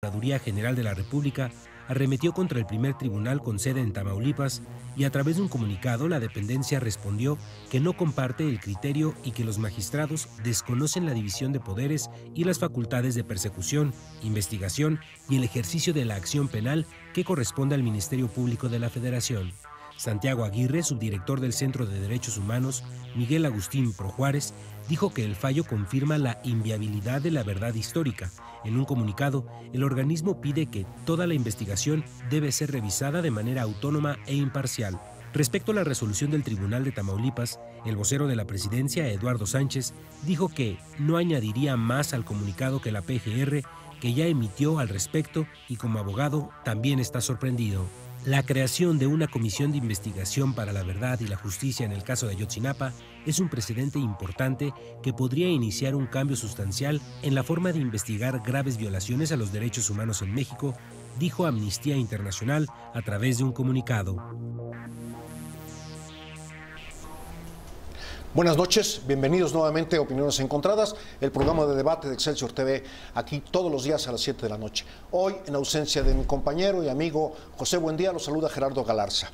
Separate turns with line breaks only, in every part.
Procuraduría General de la República arremetió contra el primer tribunal con sede en Tamaulipas y a través de un comunicado la dependencia respondió que no comparte el criterio y que los magistrados desconocen la división de poderes y las facultades de persecución, investigación y el ejercicio de la acción penal que corresponde al Ministerio Público de la Federación. Santiago Aguirre, subdirector del Centro de Derechos Humanos, Miguel Agustín Pro Juárez, dijo que el fallo confirma la inviabilidad de la verdad histórica. En un comunicado, el organismo pide que toda la investigación debe ser revisada de manera autónoma e imparcial. Respecto a la resolución del Tribunal de Tamaulipas, el vocero de la presidencia, Eduardo Sánchez, dijo que no añadiría más al comunicado que la PGR, que ya emitió al respecto, y como abogado también está sorprendido. La creación de una comisión de investigación para la verdad y la justicia en el caso de Ayotzinapa es un precedente importante que podría iniciar un cambio sustancial en la forma de investigar graves violaciones a los derechos humanos en México, dijo Amnistía Internacional a través de un comunicado.
Buenas noches, bienvenidos nuevamente a Opiniones Encontradas, el programa de debate de Excelsior TV, aquí todos los días a las 7 de la noche. Hoy, en ausencia de mi compañero y amigo José Buendía, los saluda Gerardo Galarza.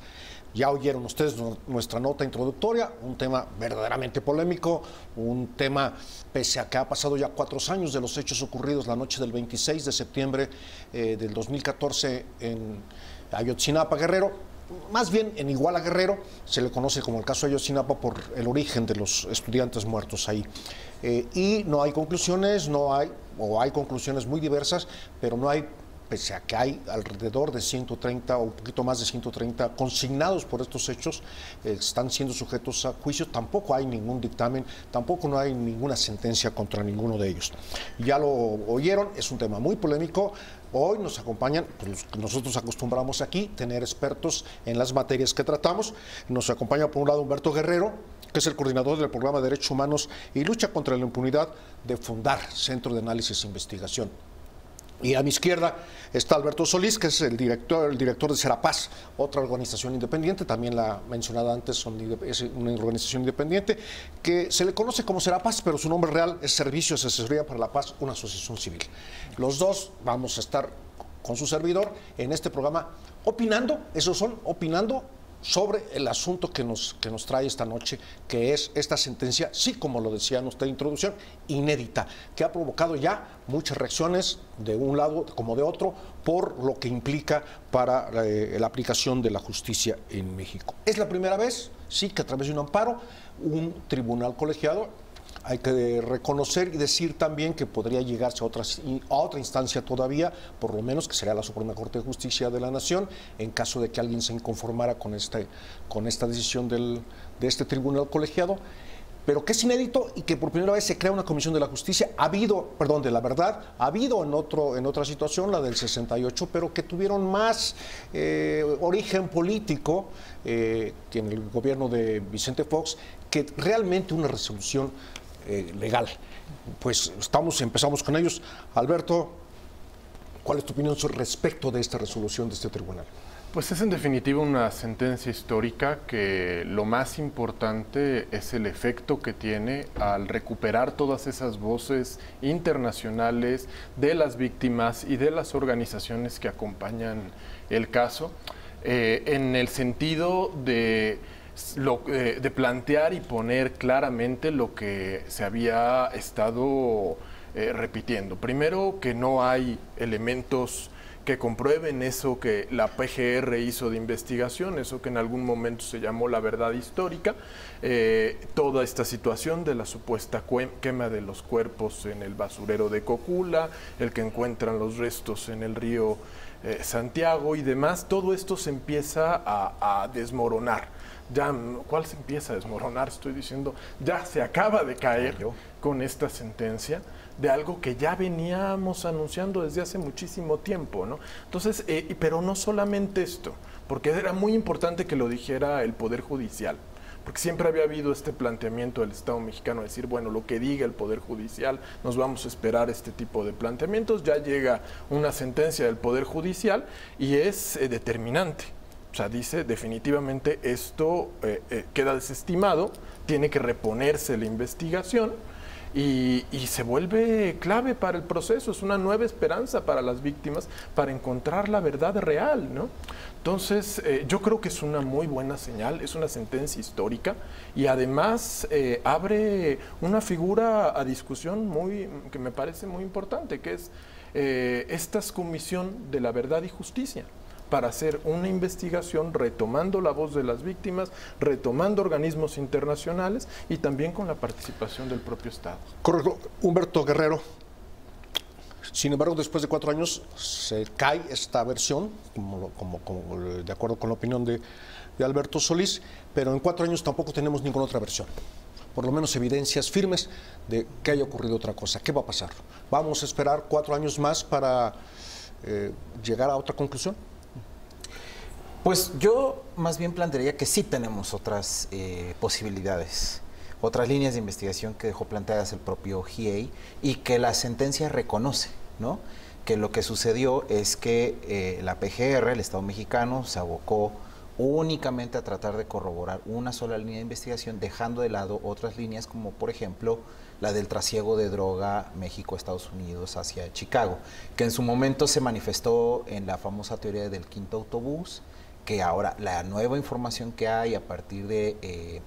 Ya oyeron ustedes nuestra nota introductoria, un tema verdaderamente polémico, un tema, pese a que ha pasado ya 4 años de los hechos ocurridos la noche del 26 de septiembre del 2014 en Ayotzinapa, Guerrero. Más bien en Iguala, Guerrero, se le conoce como el caso de Ayotzinapa por el origen de los estudiantes muertos ahí. Y no hay conclusiones, o hay conclusiones muy diversas, pero no hay, pese a que hay alrededor de 130 o un poquito más de 130 consignados por estos hechos, están siendo sujetos a juicio, tampoco hay ningún dictamen, tampoco no hay ninguna sentencia contra ninguno de ellos. Ya lo oyeron, es un tema muy polémico. Hoy nos acompañan, pues nosotros acostumbramos aquí tener expertos en las materias que tratamos. Nos acompaña por un lado Humberto Guerrero, que es el coordinador del programa de Derechos Humanos y Lucha contra la Impunidad de Fundar, Centro de Análisis e Investigación. Y a mi izquierda está Alberto Solís, que es el director de Serapaz, otra organización independiente, también la mencionada antes, es una organización independiente, que se le conoce como Serapaz, pero su nombre real es Servicios de Asesoría para la Paz, una asociación civil. Los dos vamos a estar con su servidor en este programa opinando, opinando sobre el asunto que nos trae esta noche, que es esta sentencia, sí, como lo decía en nuestra introducción, inédita, que ha provocado ya muchas reacciones de un lado como de otro por lo que implica para la aplicación de la justicia en México. Es la primera vez, sí, que a través de un amparo, un tribunal colegiado, hay que reconocer y decir también que podría llegarse a otra instancia todavía, por lo menos que sería la Suprema Corte de Justicia de la Nación, en caso de que alguien se inconformara con esta decisión de este tribunal colegiado, pero que es inédito y que por primera vez se crea una comisión de la justicia, de la verdad, ha habido en otra situación, la del 68, pero que tuvieron más origen político que en el gobierno de Vicente Fox, que realmente una resolución legal. Pues empezamos con ellos. Alberto, ¿cuál es tu opinión respecto de esta resolución de este tribunal?
Pues es en definitiva una sentencia histórica que lo más importante es el efecto que tiene al recuperar todas esas voces internacionales de las víctimas y de las organizaciones que acompañan el caso, en el sentido de plantear y poner claramente lo que se había estado repitiendo. Primero, que no hay elementos que comprueben eso que la PGR hizo de investigación, eso que en algún momento se llamó la verdad histórica, toda esta situación de la supuesta quema de los cuerpos en el basurero de Cocula, el que encuentran los restos en el río Santiago y demás, todo esto se empieza a desmoronar. ¿Cuál se empieza a desmoronar? Estoy diciendo, ya se acaba de caer con esta sentencia de algo que ya veníamos anunciando desde hace muchísimo tiempo, ¿no? Entonces, pero no solamente esto, porque era muy importante que lo dijera el Poder Judicial, porque siempre había habido este planteamiento del Estado mexicano, de decir, bueno, lo que diga el Poder Judicial, nos vamos a esperar este tipo de planteamientos, ya llega una sentencia del Poder Judicial y es determinante. O sea, dice definitivamente esto queda desestimado, tiene que reponerse la investigación y se vuelve clave para el proceso, es una nueva esperanza para las víctimas para encontrar la verdad real, ¿no? Entonces, yo creo que es una muy buena señal, es una sentencia histórica y además abre una figura a discusión que me parece muy importante, que es esta comisión de la verdad y justicia, para hacer una investigación retomando la voz de las víctimas, retomando organismos internacionales y también con la participación del propio Estado.
Correcto. Humberto Guerrero, sin embargo, después de 4 años se cae esta versión, de acuerdo con la opinión de Alberto Solís, pero en 4 años tampoco tenemos ninguna otra versión. Por lo menos evidencias firmes de que haya ocurrido otra cosa. ¿Qué va a pasar? ¿Vamos a esperar 4 años más para llegar a otra conclusión?
Pues yo más bien plantearía que sí tenemos otras posibilidades, otras líneas de investigación que dejó planteadas el propio GIEI y que la sentencia reconoce, ¿no? Que lo que sucedió es que la PGR, el Estado mexicano, se abocó únicamente a tratar de corroborar una sola línea de investigación, dejando de lado otras líneas como, por ejemplo, la del trasiego de droga México-Estados Unidos hacia Chicago, que en su momento se manifestó en la famosa teoría del quinto autobús, que ahora la nueva información que hay a partir de,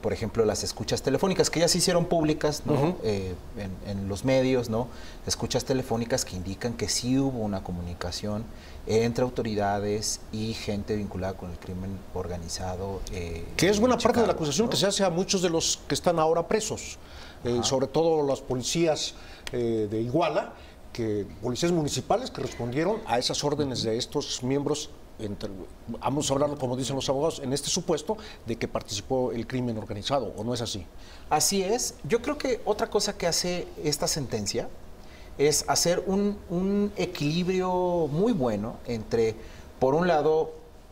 por ejemplo, las escuchas telefónicas, que ya se hicieron públicas, ¿no? En los medios, ¿no? Escuchas telefónicas que indican que sí hubo una comunicación entre autoridades y gente vinculada con el crimen organizado.
Que es buena parte
Chicago,
de la acusación, ¿no?, que se hace a muchos de los que están ahora presos, sobre todo las policías de Iguala, policías municipales que respondieron a esas órdenes de estos miembros. Vamos a hablarlo, como dicen los abogados, en este supuesto de que participó el crimen organizado, ¿o no es así?
Así es. Yo creo que otra cosa que hace esta sentencia es hacer un equilibrio muy bueno entre, por un lado,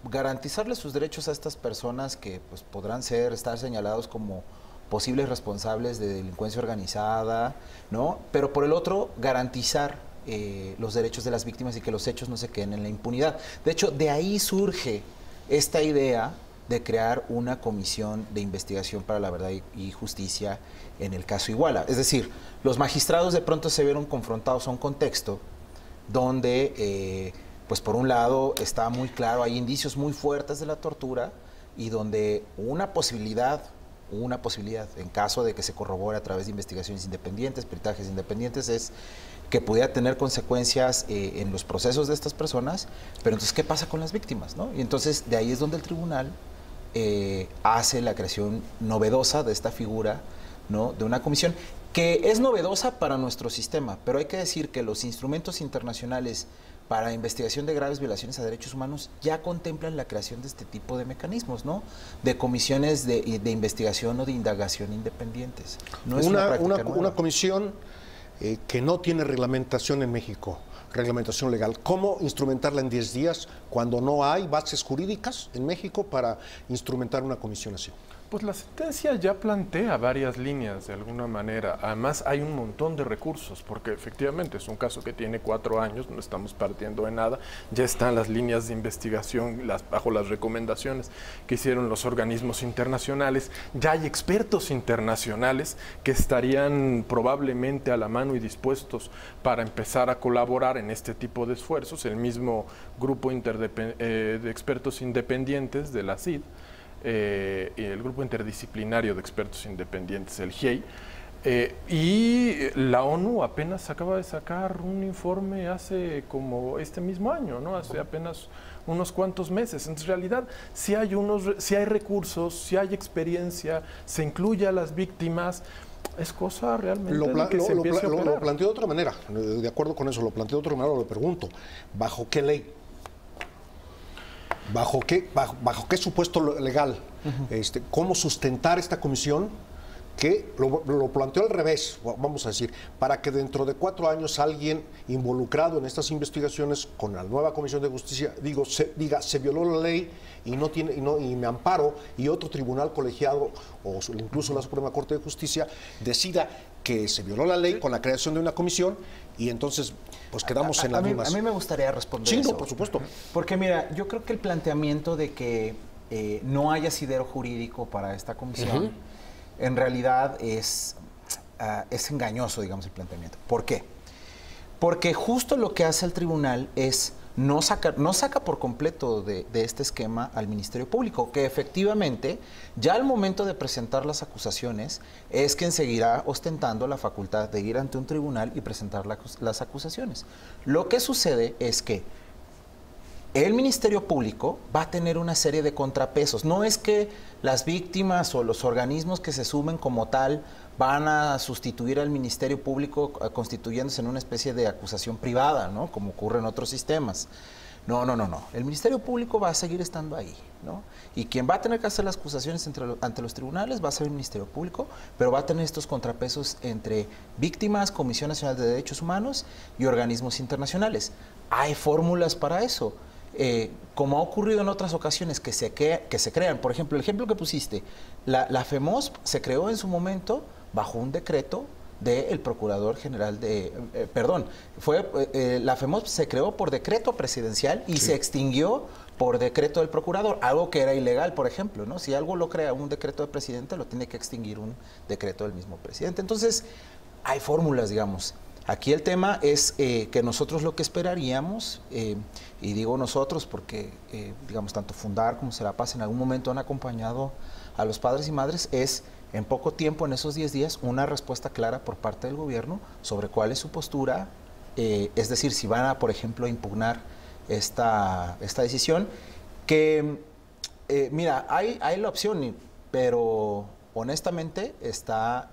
garantizarle sus derechos a estas personas que pues, podrán estar señalados como posibles responsables de delincuencia organizada, ¿no? Pero por el otro, garantizar los derechos de las víctimas y que los hechos no se queden en la impunidad. De hecho, de ahí surge esta idea de crear una comisión de investigación para la verdad y justicia en el caso Iguala. Es decir, los magistrados de pronto se vieron confrontados a un contexto donde, pues por un lado, está muy claro, hay indicios muy fuertes de la tortura y donde una posibilidad, en caso de que se corrobore a través de investigaciones independientes, peritajes independientes, es que pudiera tener consecuencias en los procesos de estas personas, pero entonces, ¿qué pasa con las víctimas, no? Y entonces, de ahí es donde el tribunal hace la creación novedosa de esta figura, ¿no?, de una comisión, que es novedosa para nuestro sistema, pero hay que decir que los instrumentos internacionales para investigación de graves violaciones a derechos humanos ya contemplan la creación de este tipo de mecanismos, ¿no? De comisiones de investigación o de indagación independientes. No es
una comisión que no tiene reglamentación en México, reglamentación legal. ¿Cómo instrumentarla en 10 días cuando no hay bases jurídicas en México para instrumentar una comisión así?
Pues la sentencia ya plantea varias líneas de alguna manera. Además hay un montón de recursos, porque efectivamente es un caso que tiene 4 años, no estamos partiendo de nada. Ya están las líneas de investigación bajo las recomendaciones que hicieron los organismos internacionales. Ya hay expertos internacionales que estarían probablemente a la mano y dispuestos para empezar a colaborar en este tipo de esfuerzos. El mismo grupo de expertos independientes de la CID, y el grupo interdisciplinario de expertos independientes, el GIEI, y la ONU apenas acaba de sacar un informe hace como este mismo año, ¿no? Hace apenas unos cuantos meses. En realidad, si hay recursos, si hay experiencia, se incluye a las víctimas. Es cosa realmente que se empiece a operar.
Lo planteo de otra manera, de acuerdo con eso, lo planteo de otra manera, lo pregunto. ¿Bajo qué ley? ¿Bajo qué supuesto legal? ¿Cómo sustentar esta comisión? Que lo planteó al revés, vamos a decir, para que dentro de 4 años alguien involucrado en estas investigaciones con la nueva Comisión de Justicia diga se violó la ley y me amparo, y otro tribunal colegiado o incluso la Suprema Corte de Justicia decida que se violó la ley con la creación de una comisión, y entonces pues quedamos en las mismas.
A mí me gustaría responder
eso. Sí,
no,
por supuesto.
Porque mira, yo creo que el planteamiento de que no haya asidero jurídico para esta comisión, en realidad es es engañoso, digamos, el planteamiento. ¿Por qué? Porque justo lo que hace el tribunal es no saca por completo de este esquema al Ministerio Público, que efectivamente ya al momento de presentar las acusaciones es quien seguirá ostentando la facultad de ir ante un tribunal y presentar las acusaciones. Lo que sucede es que el Ministerio Público va a tener una serie de contrapesos. No es que las víctimas o los organismos que se sumen como tal van a sustituir al Ministerio Público constituyéndose en una especie de acusación privada, ¿no? Como ocurre en otros sistemas. No. El Ministerio Público va a seguir estando ahí, ¿no? Y quien va a tener que hacer las acusaciones ante los tribunales va a ser el Ministerio Público, pero va a tener estos contrapesos entre víctimas, Comisión Nacional de Derechos Humanos y organismos internacionales. Hay fórmulas para eso. Como ha ocurrido en otras ocasiones que se crean, por ejemplo, el ejemplo que pusiste, la FEMOSP se creó en su momento bajo un decreto del Procurador General la FEMOSP se creó por decreto presidencial y se extinguió por decreto del Procurador, algo que era ilegal, por ejemplo, ¿no? Si algo lo crea un decreto del presidente, lo tiene que extinguir un decreto del mismo presidente. Entonces, hay fórmulas, digamos. Aquí el tema es que nosotros lo que esperaríamos, y digo nosotros porque, digamos, tanto Fundar como Serapaz en algún momento han acompañado a los padres y madres, es en poco tiempo, en esos 10 días, una respuesta clara por parte del gobierno sobre cuál es su postura, es decir, si van a, por ejemplo, impugnar esta decisión, que, mira, hay la opción, pero honestamente está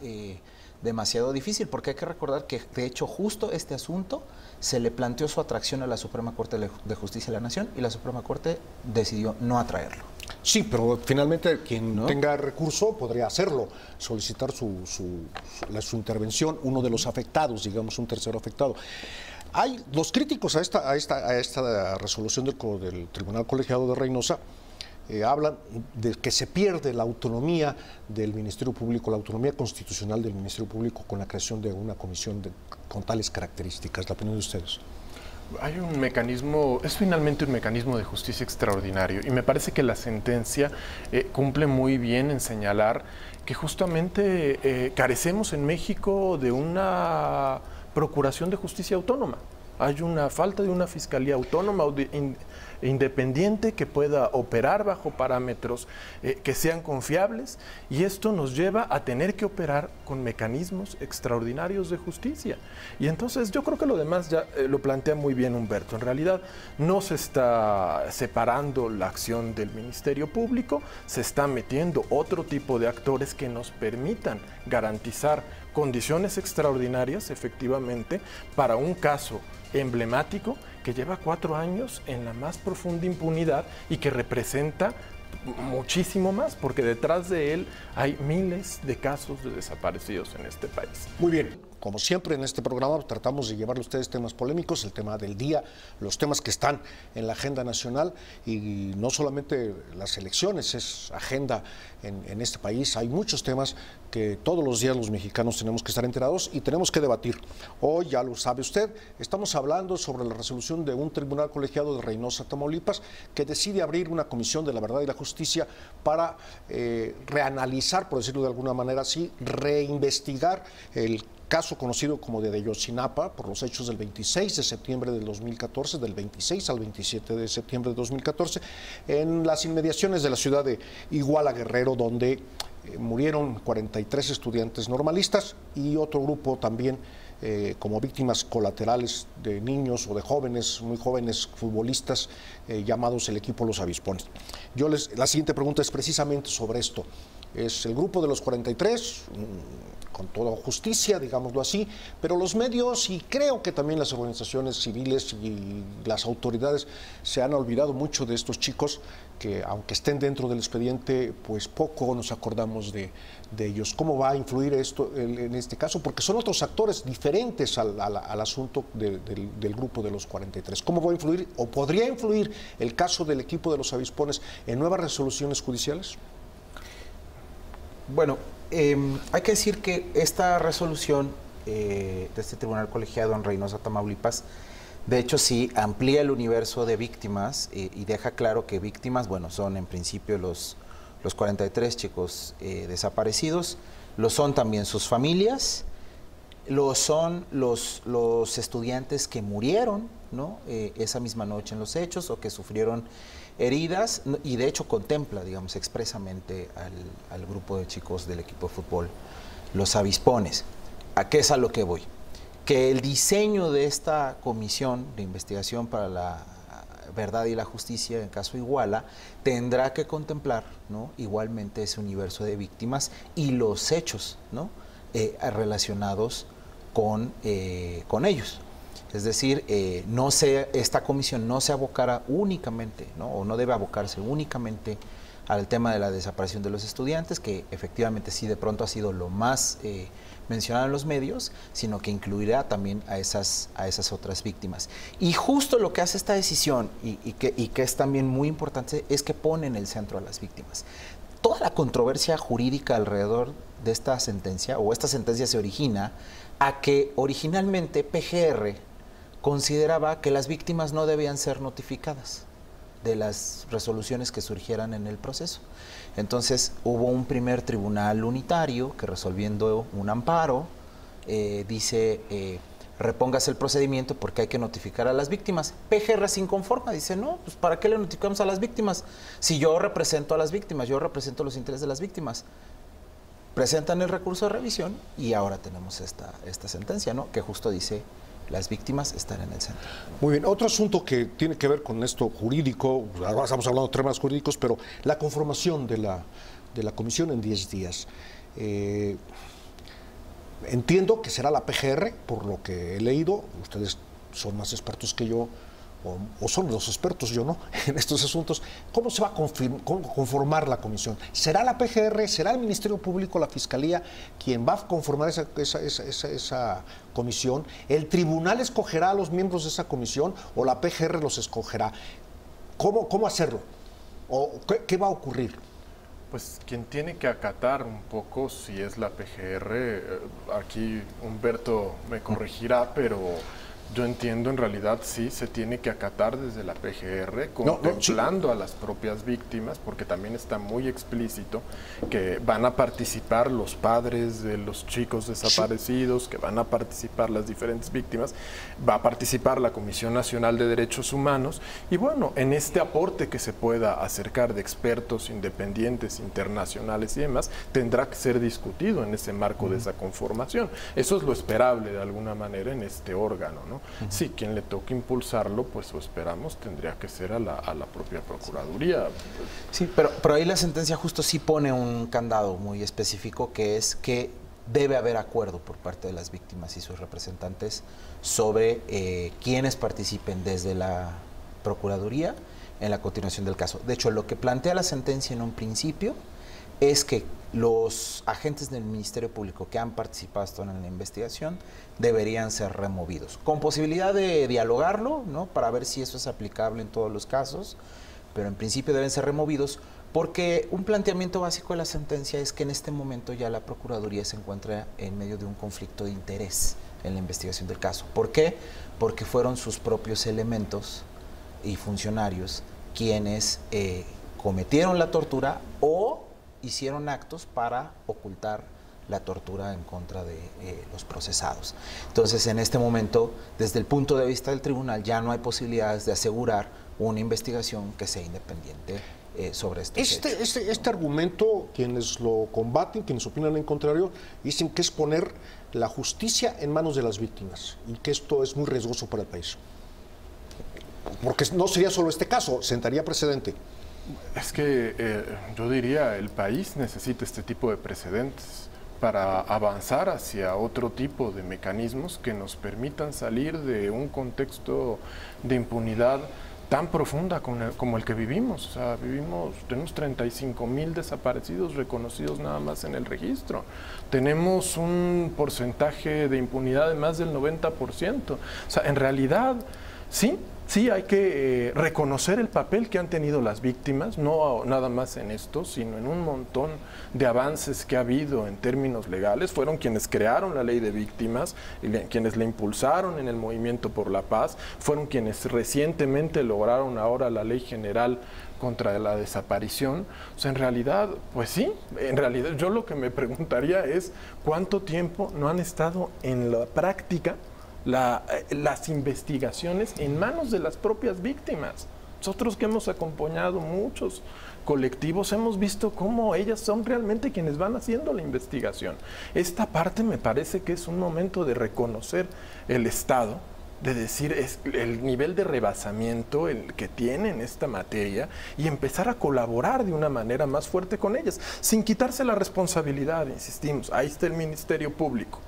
demasiado difícil, porque hay que recordar que, de hecho, justo este asunto se le planteó su atracción a la Suprema Corte de Justicia de la Nación y la Suprema Corte decidió no atraerlo.
Sí, pero finalmente quien tenga recurso podría hacerlo, solicitar su intervención, uno de los afectados, digamos, un tercero afectado. Hay los críticos a esta resolución del Tribunal Colegiado de Reynosa. Hablan de que se pierde la autonomía del Ministerio Público, la autonomía constitucional del Ministerio Público con la creación de una comisión con tales características. ¿La opinión de ustedes?
Hay un mecanismo, es finalmente un mecanismo de justicia extraordinario y me parece que la sentencia cumple muy bien en señalar que justamente carecemos en México de una procuración de justicia autónoma. Hay una falta de una fiscalía autónoma o independiente que pueda operar bajo parámetros que sean confiables, y esto nos lleva a tener que operar con mecanismos extraordinarios de justicia. Y entonces yo creo que lo demás ya lo plantea muy bien Humberto. En realidad no se está separando la acción del Ministerio Público, se está metiendo otro tipo de actores que nos permitan garantizar condiciones extraordinarias, efectivamente, para un caso emblemático que lleva 4 años en la más profunda impunidad y que representa muchísimo más, porque detrás de él hay miles de casos de desaparecidos en este país.
Muy bien. Como siempre en este programa tratamos de llevarle a ustedes temas polémicos, el tema del día, los temas que están en la agenda nacional, y no solamente las elecciones, es agenda en este país. Hay muchos temas que todos los días los mexicanos tenemos que estar enterados y tenemos que debatir. Hoy, ya lo sabe usted, estamos hablando sobre la resolución de un tribunal colegiado de Reynosa, Tamaulipas, que decide abrir una comisión de la verdad y la justicia para reanalizar, por decirlo de alguna manera así, reinvestigar el caso conocido como de Ayotzinapa por los hechos del 26 de septiembre del 2014, del 26 al 27 de septiembre de 2014, en las inmediaciones de la ciudad de Iguala, Guerrero, donde murieron 43 estudiantes normalistas y otro grupo también como víctimas colaterales de niños o de jóvenes, muy jóvenes futbolistas llamados el equipo Los Avispones. La siguiente pregunta es precisamente sobre esto. Es el grupo de los 43, con toda justicia, digámoslo así, pero los medios y creo que también las organizaciones civiles y las autoridades se han olvidado mucho de estos chicos que, aunque estén dentro del expediente, pues poco nos acordamos de ellos. ¿Cómo va a influir esto en este caso? Porque son otros actores diferentes al asunto del grupo de los 43. ¿Cómo va a influir o podría influir el caso del equipo de Los Avispones en nuevas resoluciones judiciales?
Bueno, hay que decir que esta resolución de este tribunal colegiado en Reynosa, Tamaulipas, de hecho sí amplía el universo de víctimas y deja claro que víctimas, bueno, son en principio los 43 chicos desaparecidos, lo son también sus familias lo son los estudiantes que murieron, ¿no? Esa misma noche en los hechos o que sufrieron heridas, y de hecho contempla, digamos, expresamente al grupo de chicos del equipo de fútbol, los avispones. ¿A qué es a lo que voy? Que el diseño de esta comisión de investigación para la verdad y la justicia en el caso Iguala tendrá que contemplar, ¿no?, igualmente ese universo de víctimas y los hechos, ¿no?, relacionados con ellos. Es decir, esta comisión no se abocará únicamente, ¿no?, o no debe abocarse únicamente al tema de la desaparición de los estudiantes, que efectivamente sí de pronto ha sido lo más mencionado en los medios, sino que incluirá también a esas otras víctimas. Y justo lo que hace esta decisión, y que es también muy importante, es que pone en el centro a las víctimas. Toda la controversia jurídica alrededor de esta sentencia, o esta sentencia se origina a que originalmente PGR consideraba que las víctimas no debían ser notificadas de las resoluciones que surgieran en el proceso. Entonces hubo un primer tribunal unitario que, resolviendo un amparo, dice repóngase el procedimiento porque hay que notificar a las víctimas. PGR se inconforma, dice no, pues ¿para qué le notificamos a las víctimas? Si yo represento a las víctimas, yo represento los intereses de las víctimas. Presentan el recurso de revisión y ahora tenemos esta sentencia, ¿no?, que justo dice: las víctimas están en el centro.
Muy bien, otro asunto que tiene que ver con esto jurídico, ahora estamos hablando de temas jurídicos, pero la conformación de la comisión en 10 días. Entiendo que será la PGR, por lo que he leído, ustedes son más expertos que yo, o son los expertos, yo no, en estos asuntos. ¿Cómo se va a conformar la comisión? ¿Será la PGR, será el Ministerio Público, la Fiscalía, quien va a conformar esa comisión? ¿El tribunal escogerá a los miembros de esa comisión o la PGR los escogerá? ¿Cómo hacerlo? ¿O qué va a ocurrir?
Pues quien tiene que acatar un poco si es la PGR, aquí Humberto me corregirá, pero yo entiendo en realidad sí se tiene que acatar desde la PGR, contemplando a las propias víctimas, porque también está muy explícito que van a participar los padres de los chicos desaparecidos, que van a participar las diferentes víctimas, va a participar la Comisión Nacional de Derechos Humanos, y bueno, en este aporte que se pueda acercar de expertos independientes, internacionales y demás, tendrá que ser discutido en ese marco de esa conformación. Eso es lo esperable de alguna manera en este órgano, ¿no? Sí, quien le toque impulsarlo, pues lo esperamos, tendría que ser a la propia Procuraduría.
Sí, pero ahí la sentencia justo sí pone un candado muy específico, que es que debe haber acuerdo por parte de las víctimas y sus representantes sobre quienes participen desde la Procuraduría en la continuación del caso. De hecho, lo que plantea la sentencia en un principio es que los agentes del Ministerio Público que han participado en la investigación deberían ser removidos, con posibilidad de dialogarlo, ¿no?, para ver si eso es aplicable en todos los casos, pero en principio deben ser removidos porque un planteamiento básico de la sentencia es que en este momento ya la Procuraduría se encuentra en medio de un conflicto de interés en la investigación del caso. ¿Por qué? Porque fueron sus propios elementos y funcionarios quienes cometieron la tortura o hicieron actos para ocultar la tortura en contra de los procesados. Entonces, en este momento, desde el punto de vista del tribunal, ya no hay posibilidades de asegurar una investigación que sea independiente sobre estos hechos.
Este argumento, quienes lo combaten, quienes opinan en contrario, dicen que es poner la justicia en manos de las víctimas y que esto es muy riesgoso para el país. Porque no sería solo este caso, sentaría precedente.
Es que yo diría, el país necesita este tipo de precedentes para avanzar hacia otro tipo de mecanismos que nos permitan salir de un contexto de impunidad tan profunda como el que vivimos. O sea, tenemos 35,000 desaparecidos reconocidos nada más en el registro. Tenemos un porcentaje de impunidad de más del 90%. O sea, en realidad, sí, Sí, hay que reconocer el papel que han tenido las víctimas, no nada más en esto, sino en un montón de avances que ha habido en términos legales. Fueron quienes crearon la ley de víctimas, quienes la impulsaron en el movimiento por la paz, fueron quienes recientemente lograron ahora la ley general contra la desaparición. O sea, en realidad, pues sí, en realidad yo lo que me preguntaría es cuánto tiempo no han estado en la práctica las investigaciones en manos de las propias víctimas. Nosotros que hemos acompañado muchos colectivos hemos visto cómo ellas son realmente quienes van haciendo la investigación. Esta parte me parece que es un momento de reconocer el Estado, de decir es el nivel de rebasamiento el que tiene en esta materia y empezar a colaborar de una manera más fuerte con ellas, sin quitarse la responsabilidad, insistimos, ahí está el Ministerio Público,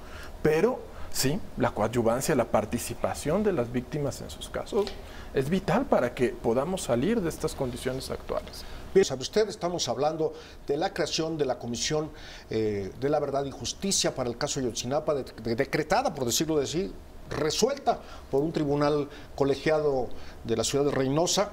pero sí, la coadyuvancia, la participación de las víctimas en sus casos es vital para que podamos salir de estas condiciones actuales.
Bien, sabe usted, estamos hablando de la creación de la Comisión de la Verdad y Justicia para el caso Ayotzinapa, decretada, por decirlo así, resuelta por un tribunal colegiado de la ciudad de Reynosa,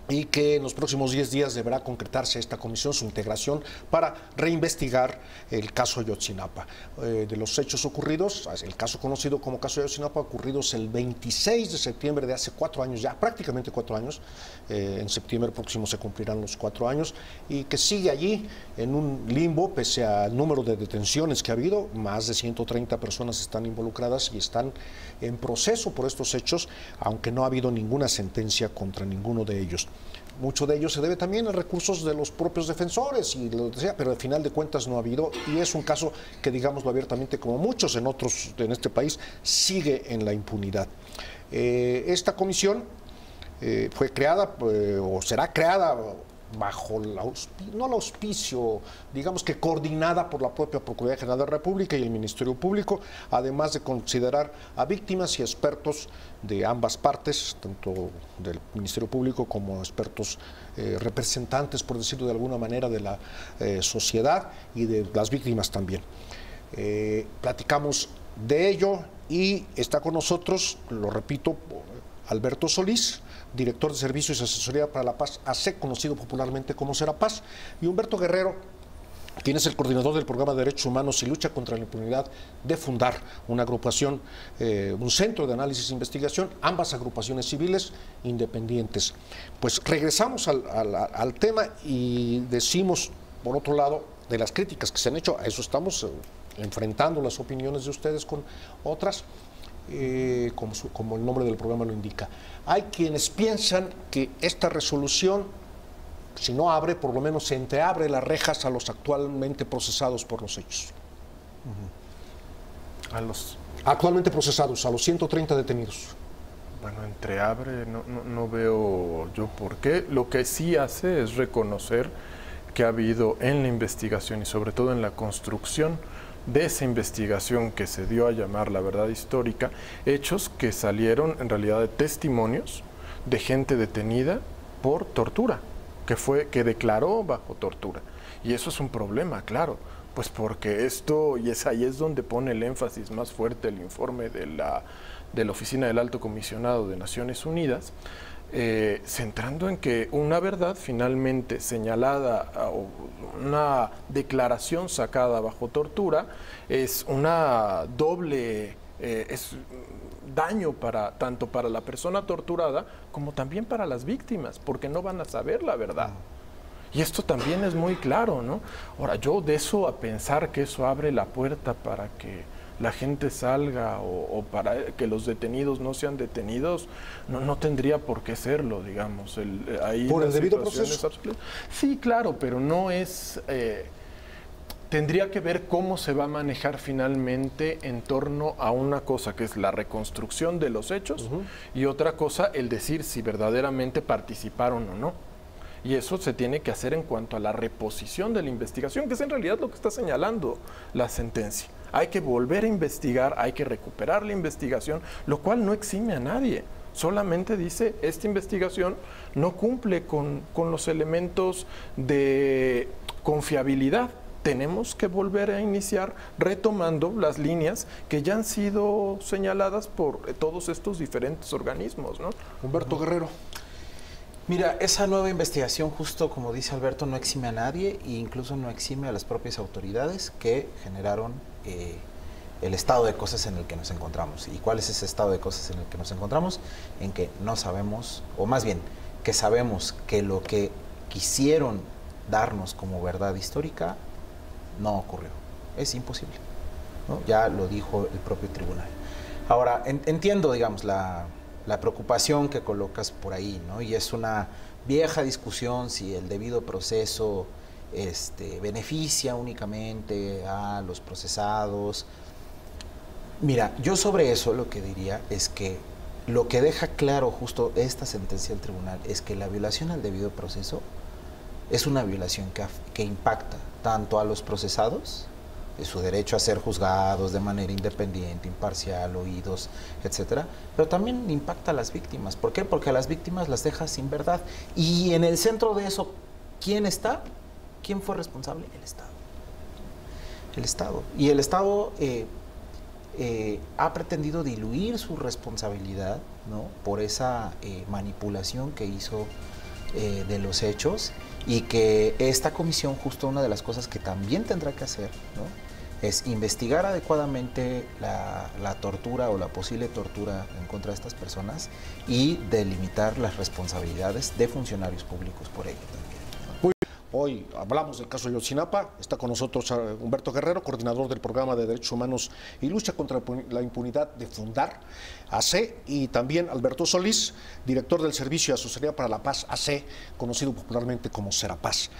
y que en los próximos 10 días deberá concretarse esta comisión, su integración, para reinvestigar el caso Ayotzinapa. De los hechos ocurridos, el caso conocido como caso Ayotzinapa, ocurridos el 26 de septiembre de hace 4 años ya, prácticamente 4 años, en septiembre próximo se cumplirán los 4 años, y que sigue allí en un limbo, pese al número de detenciones que ha habido. Más de 130 personas están involucradas y están en proceso por estos hechos, aunque no ha habido ninguna sentencia contra ninguno de ellos. Mucho de ello se debe también a recursos de los propios defensores, y lo decía, pero al final de cuentas no ha habido, y es un caso que, digámoslo abiertamente, como muchos en otros en este país, sigue en la impunidad. Esta comisión fue creada o será creada bajo no el auspicio, digamos que coordinada por la propia Procuraduría General de la República y el Ministerio Público, además de considerar a víctimas y expertos de ambas partes, tanto del Ministerio Público como expertos representantes, por decirlo de alguna manera, de la sociedad y de las víctimas también. Platicamos de ello y está con nosotros, lo repito, Alberto Solís, director de Servicios y Asesoría para la Paz, ASEC, conocido popularmente como Serapaz, y Humberto Guerrero, quien es el coordinador del Programa de Derechos Humanos y Lucha contra la Impunidad de Fundar, una agrupación, un centro de análisis e investigación, ambas agrupaciones civiles independientes. Pues regresamos al tema y decimos, por otro lado, de las críticas que se han hecho, a eso estamos enfrentando las opiniones de ustedes con otras, como el nombre del programa lo indica. Hay quienes piensan que esta resolución, si no abre, por lo menos se entreabre las rejas a los actualmente procesados por los hechos. Actualmente procesados, a los 130 detenidos.
Bueno, entreabre, no veo yo por qué. Lo que sí hace es reconocer que ha habido en la investigación y sobre todo en la construcción de esa investigación que se dio a llamar la verdad histórica, hechos que salieron en realidad de testimonios de gente detenida por tortura, que declaró bajo tortura. Y eso es un problema, claro, pues porque esto, y ahí es donde pone el énfasis más fuerte el informe de la Oficina del Alto Comisionado de Naciones Unidas, centrando en que una verdad finalmente señalada o una declaración sacada bajo tortura es una doble es daño tanto para la persona torturada como también para las víctimas, porque no van a saber la verdad. Y esto también es muy claro, ¿no? Ahora, yo de eso a pensar que eso abre la puerta para que la gente salga o para que los detenidos no sean detenidos, no tendría por qué serlo, digamos. Ahí
¿por el debido proceso?
Sí, claro, pero no es... tendría que ver cómo se va a manejar finalmente en torno a una cosa que es la reconstrucción de los hechos y otra cosa el decir si verdaderamente participaron o no. Y eso se tiene que hacer en cuanto a la reposición de la investigación, que es en realidad lo que está señalando la sentencia. Hay que volver a investigar, hay que recuperar la investigación, lo cual no exime a nadie. Solamente dice, esta investigación no cumple con los elementos de confiabilidad tenemos que volver a iniciar retomando las líneas que ya han sido señaladas por todos estos diferentes organismos, ¿no?
Humberto Guerrero.
Mira, esa nueva investigación, justo como dice Alberto, no exime a nadie e incluso no exime a las propias autoridades que generaron el estado de cosas en el que nos encontramos. ¿Y cuál es ese estado de cosas en el que nos encontramos? En que no sabemos, o más bien, que sabemos que lo que quisieron darnos como verdad histórica no ocurrió. Es imposible, ¿no? Ya lo dijo el propio tribunal. Ahora, entiendo, digamos, la preocupación que colocas por ahí, ¿no? Y es una vieja discusión si el debido proceso beneficia únicamente a los procesados. Mira, yo sobre eso lo que diría es que lo que deja claro justo esta sentencia del tribunal es que la violación al debido proceso es una violación que impacta tanto a los procesados, de su derecho a ser juzgados de manera independiente, imparcial, oídos, etcétera, pero también impacta a las víctimas. ¿Por qué? Porque a las víctimas las deja sin verdad. Y en el centro de eso, ¿quién está? ¿Quién fue responsable? El Estado. El Estado. Y el Estado ha pretendido diluir su responsabilidad, ¿no? Por esa manipulación que hizo de los hechos, y que esta comisión, justo una de las cosas que también tendrá que hacer, ¿no? Es investigar adecuadamente la tortura o la posible tortura en contra de estas personas y delimitar las responsabilidades de funcionarios públicos por ello también.
Hoy hablamos del caso de Ayotzinapa. Está con nosotros Humberto Guerrero, coordinador del Programa de Derechos Humanos y Lucha contra la Impunidad de Fundar, AC, y también Alberto Solís, director del Servicio de Asesoría para la Paz, AC, conocido popularmente como Serapaz.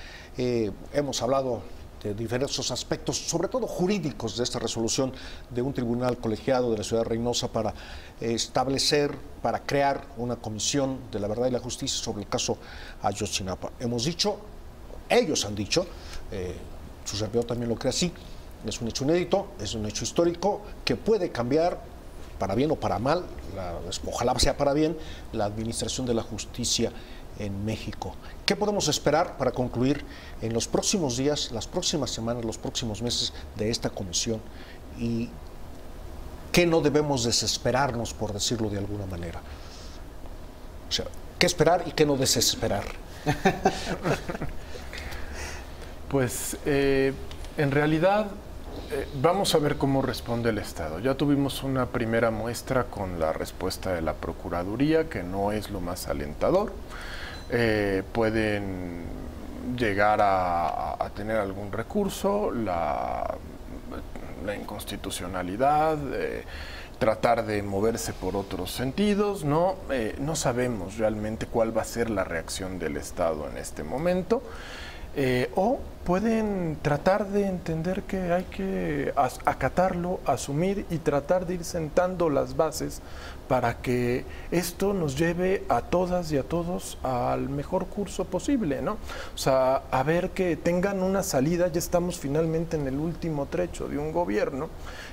Hemos hablado de diversos aspectos, sobre todo jurídicos, de esta resolución de un tribunal colegiado de la ciudad de Reynosa para establecer, para crear una comisión de la verdad y la justicia sobre el caso Ayotzinapa. Hemos dicho, ellos han dicho, su servidor también lo cree así, es un hecho inédito, es un hecho histórico que puede cambiar para bien o para mal, ojalá sea para bien, la administración de la justicia en México. ¿Qué podemos esperar para concluir en los próximos días, las próximas semanas, los próximos meses de esta comisión? ¿Y qué no debemos desesperarnos, por decirlo de alguna manera? O sea, ¿qué esperar y qué no desesperar?
Pues en realidad vamos a ver cómo responde el Estado. Ya tuvimos una primera muestra con la respuesta de la Procuraduría, que no es lo más alentador. Pueden llegar a tener algún recurso, la inconstitucionalidad, tratar de moverse por otros sentidos, ¿no? No sabemos realmente cuál va a ser la reacción del Estado en este momento. O pueden tratar de entender que hay que acatarlo, asumir y tratar de ir sentando las bases para que esto nos lleve a todas y a todos al mejor curso posible, ¿no? O sea, a ver que tengan una salida. Ya estamos finalmente en el último trecho de un gobierno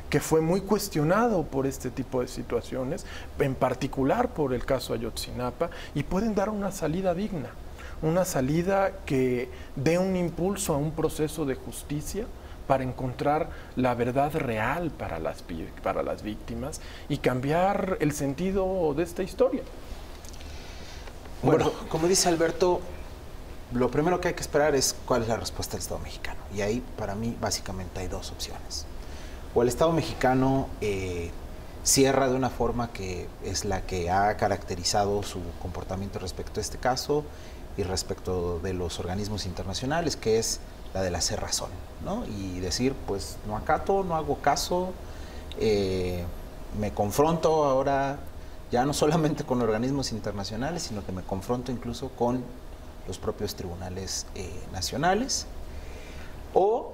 que fue muy cuestionado por este tipo de situaciones, en particular por el caso Ayotzinapa, y pueden dar una salida digna. Una salida que dé un impulso a un proceso de justicia para encontrar la verdad real para las víctimas y cambiar el sentido de esta historia.
Bueno, como dice Alberto, lo primero que hay que esperar es cuál es la respuesta del Estado mexicano. Y ahí, para mí, básicamente hay dos opciones. O el Estado mexicano cierra de una forma que es la que ha caracterizado su comportamiento respecto a este caso y respecto de los organismos internacionales, que es la de hacer razón, ¿no? Y decir, pues no acato, no hago caso, me confronto ahora ya no solamente con organismos internacionales, sino que me confronto incluso con los propios tribunales nacionales, o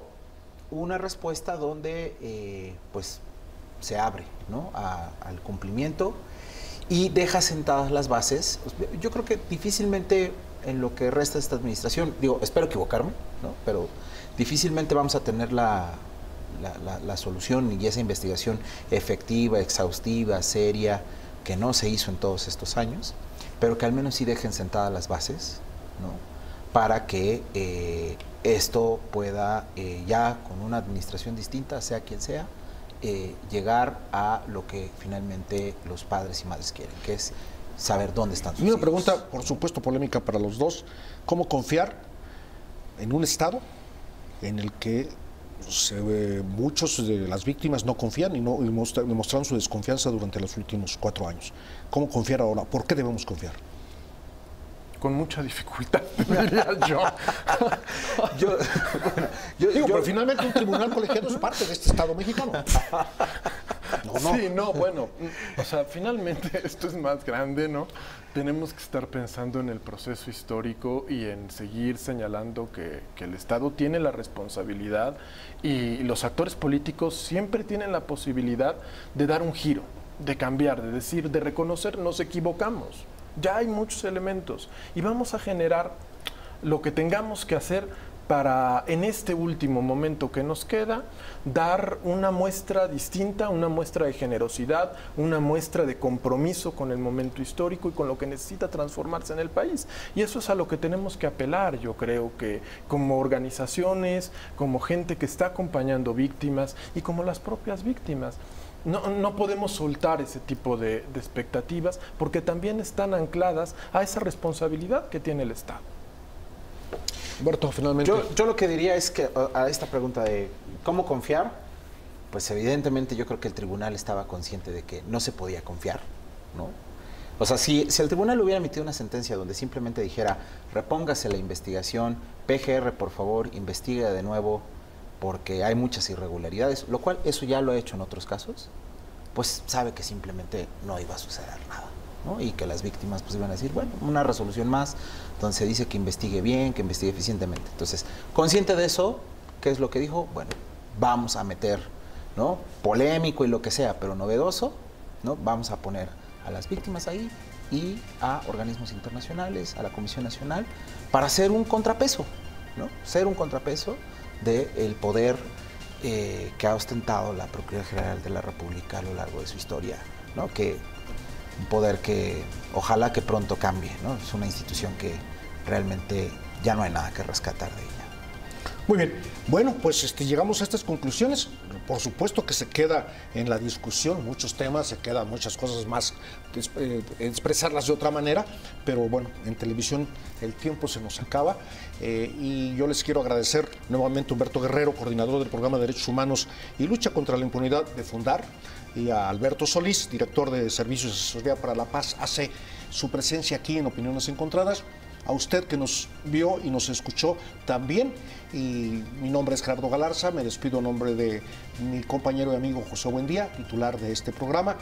una respuesta donde pues se abre, ¿no? al cumplimiento y deja sentadas las bases. Yo creo que difícilmente en lo que resta de esta administración, digo, espero equivocarme, ¿no? Pero difícilmente vamos a tener la solución y esa investigación efectiva, exhaustiva, seria, que no se hizo en todos estos años, pero que al menos sí dejen sentadas las bases, ¿no? Para que esto pueda ya con una administración distinta, sea quien sea, llegar a lo que finalmente los padres y madres quieren, que es saber dónde están sus hijos.
Una pregunta, por supuesto, polémica para los dos. ¿Cómo confiar en un Estado en el que muchos de las víctimas no confían y mostraron su desconfianza durante los últimos 4 años? ¿Cómo confiar ahora? ¿Por qué debemos confiar?
Con mucha dificultad, diría yo.
Pero finalmente un tribunal colegiado es parte de este Estado mexicano.
Sí, bueno, o sea, finalmente esto es más grande, ¿no? Tenemos que estar pensando en el proceso histórico y en seguir señalando que el Estado tiene la responsabilidad y los actores políticos siempre tienen la posibilidad de dar un giro, de cambiar, de decir, de reconocer, nos equivocamos. Ya hay muchos elementos y vamos a generar lo que tengamos que hacer para, en este último momento que nos queda, dar una muestra distinta, una muestra de generosidad, una muestra de compromiso con el momento histórico y con lo que necesita transformarse en el país. Y eso es a lo que tenemos que apelar, yo creo que como organizaciones, como gente que está acompañando víctimas y como las propias víctimas. No podemos soltar ese tipo de expectativas porque también están ancladas a esa responsabilidad que tiene el Estado.
Humberto, finalmente.
Yo lo que diría es que a esta pregunta de cómo confiar, pues evidentemente yo creo que el tribunal estaba consciente de que no se podía confiar, ¿no? O sea, si el tribunal hubiera emitido una sentencia donde simplemente dijera, repóngase la investigación, PGR, por favor, investigue de nuevo, porque hay muchas irregularidades, lo cual eso ya lo ha hecho en otros casos, pues sabe que simplemente no iba a suceder nada, ¿no? Y que las víctimas pues iban a decir, bueno, una resolución más, donde se dice que investigue bien, que investigue eficientemente. Entonces, consciente de eso, ¿qué es lo que dijo? Bueno, vamos a meter, ¿no? Polémico y lo que sea, pero novedoso, ¿no? Vamos a poner a las víctimas ahí y a organismos internacionales, a la Comisión Nacional, para hacer un contrapeso, ¿no? Ser un contrapeso del poder que ha ostentado la Procuraduría General de la República a lo largo de su historia, ¿no? Un poder que ojalá que pronto cambie, ¿no? Es una institución que realmente ya no hay nada que rescatar de ella.
Muy bien, bueno, pues llegamos a estas conclusiones. Por supuesto que se queda en la discusión muchos temas, se quedan muchas cosas más, expresarlas de otra manera, pero bueno, en televisión el tiempo se nos acaba y yo les quiero agradecer nuevamente a Humberto Guerrero, coordinador del Programa de Derechos Humanos y Lucha contra la Impunidad de Fundar, y a Alberto Solís, director de Servicios de Asesoría para la Paz, hace su presencia aquí en Opiniones Encontradas. A usted que nos vio y nos escuchó también, y mi nombre es Gerardo Galarza, me despido en nombre de mi compañero y amigo José Buendía, titular de este programa.